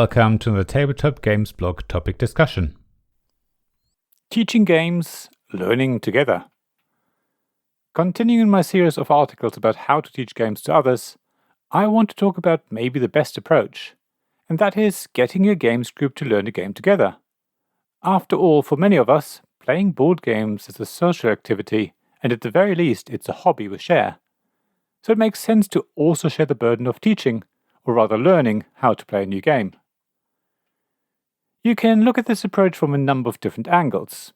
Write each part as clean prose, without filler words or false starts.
welcome to the Tabletop Games blog topic discussion. Teaching games, learning together. Continuing my series of articles about how to teach games to others, I want to talk about maybe the best approach, and that is getting your games group to learn a game together. After all, for many of us, playing board games is a social activity, and at the very least, it's a hobby we share. So it makes sense to also share the burden of teaching, or rather learning, how to play a new game. You can look at this approach from a number of different angles.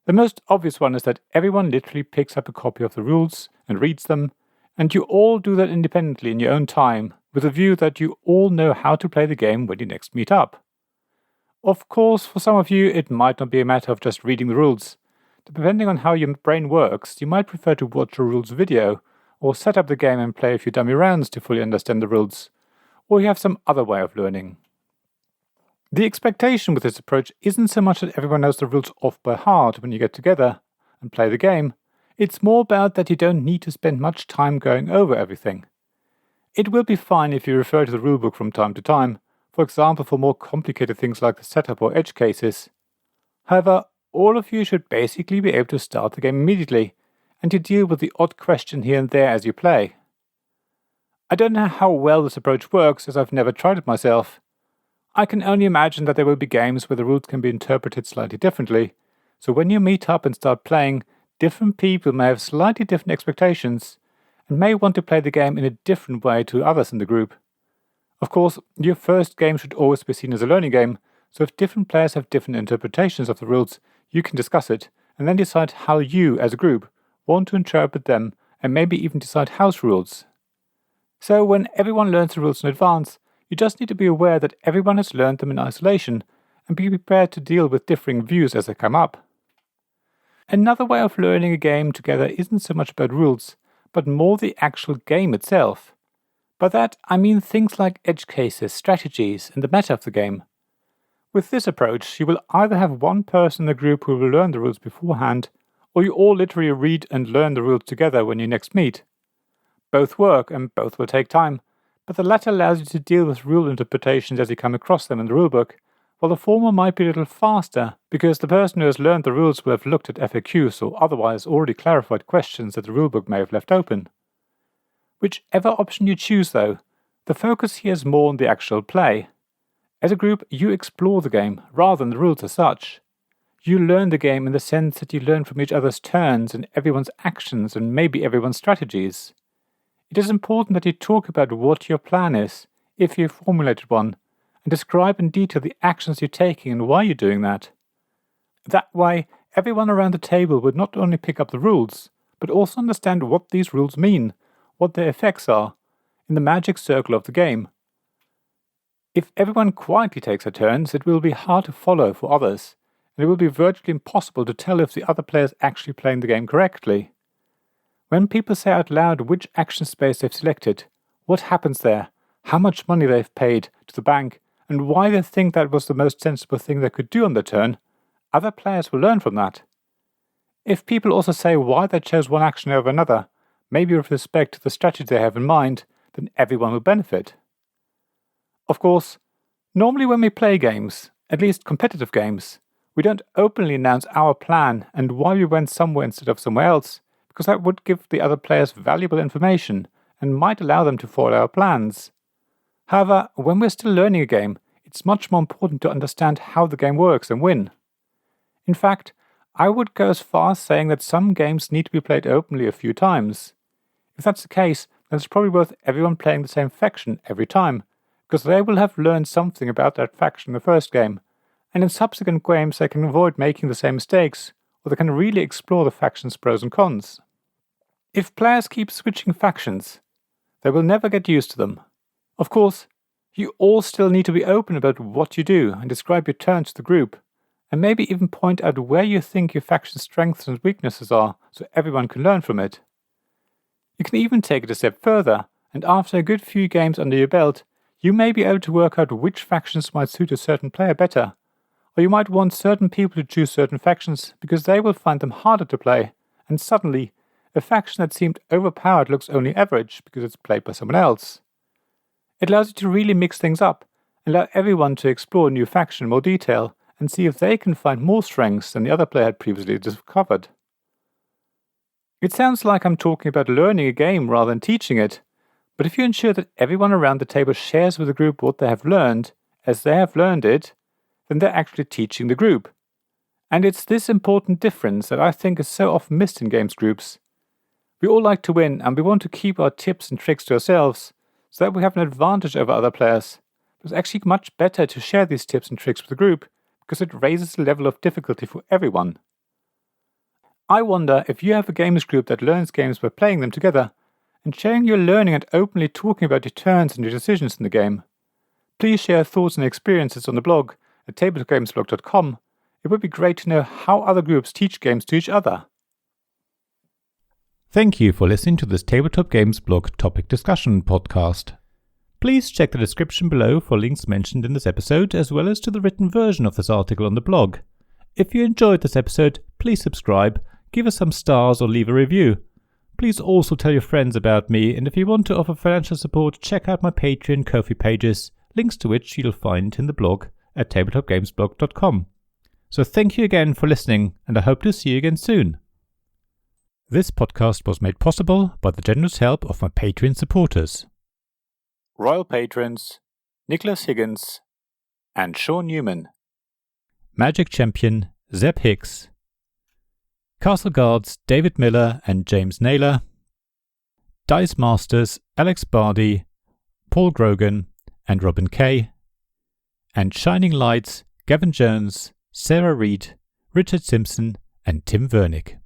The most obvious one is that everyone literally picks up a copy of the rules and reads them, and you all do that independently in your own time, with a view that you all know how to play the game when you next meet up. Of course, for some of you, it might not be a matter of just reading the rules. Depending on how your brain works, you might prefer to watch a rules video, or set up the game and play a few dummy rounds to fully understand the rules, or you have some other way of learning. The expectation with this approach isn't so much that everyone knows the rules off by heart when you get together and play the game. It's more about that you don't need to spend much time going over everything. It will be fine if you refer to the rulebook from time to time, for example for more complicated things like the setup or edge cases. However, all of you should basically be able to start the game immediately, and to deal with the odd question here and there as you play. I don't know how well this approach works, as I've never tried it myself. I can only imagine that there will be games where the rules can be interpreted slightly differently, so when you meet up and start playing, different people may have slightly different expectations, and may want to play the game in a different way to others in the group. Of course, your first game should always be seen as a learning game, so if different players have different interpretations of the rules, you can discuss it, and then decide how you, as a group, want to interpret them, and maybe even decide house rules. So when everyone learns the rules in advance, you just need to be aware that everyone has learned them in isolation, and be prepared to deal with differing views as they come up. Another way of learning a game together isn't so much about rules, but more the actual game itself. By that, I mean things like edge cases, strategies, and the meta of the game. With this approach, you will either have one person in the group who will learn the rules beforehand, or you all literally read and learn the rules together when you next meet. Both work, and both will take time, but the latter allows you to deal with rule interpretations as you come across them in the rulebook, while the former might be a little faster, because the person who has learned the rules will have looked at FAQs or otherwise already clarified questions that the rulebook may have left open. Whichever option you choose, though, the focus here is more on the actual play. As a group, you explore the game, rather than the rules as such. You learn the game in the sense that you learn from each other's turns and everyone's actions and maybe everyone's strategies. It is important that you talk about what your plan is, if you've formulated one, and describe in detail the actions you're taking and why you're doing that. That way, everyone around the table would not only pick up the rules, but also understand what these rules mean, what their effects are, in the magic circle of the game. If everyone quietly takes their turns, it will be hard to follow for others, and it will be virtually impossible to tell if the other player is actually playing the game correctly. When people say out loud which action space they've selected, what happens there, how much money they've paid to the bank, and why they think that was the most sensible thing they could do on their turn, other players will learn from that. If people also say why they chose one action over another, maybe with respect to the strategy they have in mind, then everyone will benefit. Of course, normally when we play games, at least competitive games, we don't openly announce our plan and why we went somewhere instead of somewhere else, because that would give the other players valuable information and might allow them to follow our plans. However, when we're still learning a game, it's much more important to understand how the game works and win. In fact, I would go as far as saying that some games need to be played openly a few times. If that's the case, then it's probably worth everyone playing the same faction every time, because they will have learned something about that faction in the first game, and in subsequent games they can avoid making the same mistakes, or they can really explore the faction's pros and cons. If players keep switching factions, they will never get used to them. Of course, you all still need to be open about what you do and describe your turns to the group, and maybe even point out where you think your faction's strengths and weaknesses are so everyone can learn from it. You can even take it a step further, and after a good few games under your belt, you may be able to work out which factions might suit a certain player better, or you might want certain people to choose certain factions because they will find them harder to play, and suddenly, a faction that seemed overpowered looks only average because it's played by someone else. It allows you to really mix things up, allow everyone to explore a new faction in more detail and see if they can find more strengths than the other player had previously discovered. It sounds like I'm talking about learning a game rather than teaching it, but if you ensure that everyone around the table shares with the group what they have learned, as they have learned it, then they're actually teaching the group. And it's this important difference that I think is so often missed in games groups. We all like to win, and we want to keep our tips and tricks to ourselves, so that we have an advantage over other players. But it's actually much better to share these tips and tricks with the group, because it raises the level of difficulty for everyone. I wonder if you have a games group that learns games by playing them together, and sharing your learning and openly talking about your turns and your decisions in the game. Please share thoughts and experiences on the blog at tabletopgamesblog.com. It would be great to know how other groups teach games to each other. Thank you for listening to this Tabletop Games Blog topic discussion podcast. Please check the description below for links mentioned in this episode, as well as to the written version of this article on the blog. If you enjoyed this episode, please subscribe, give us some stars or leave a review. Please also tell your friends about me, and if you want to offer financial support, check out my Patreon and Ko-fi pages, links to which you'll find in the blog at tabletopgamesblog.com. So thank you again for listening, and I hope to see you again soon. This podcast was made possible by the generous help of my Patreon supporters. Royal Patrons Nicholas Higgins and Sean Newman. Magic Champion Zeb Hicks. Castle Guards David Miller and James Naylor. Dice Masters Alex Bardi, Paul Grogan and Robin Kay. And Shining Lights Gavin Jones, Sarah Reed, Richard Simpson and Tim Vernick.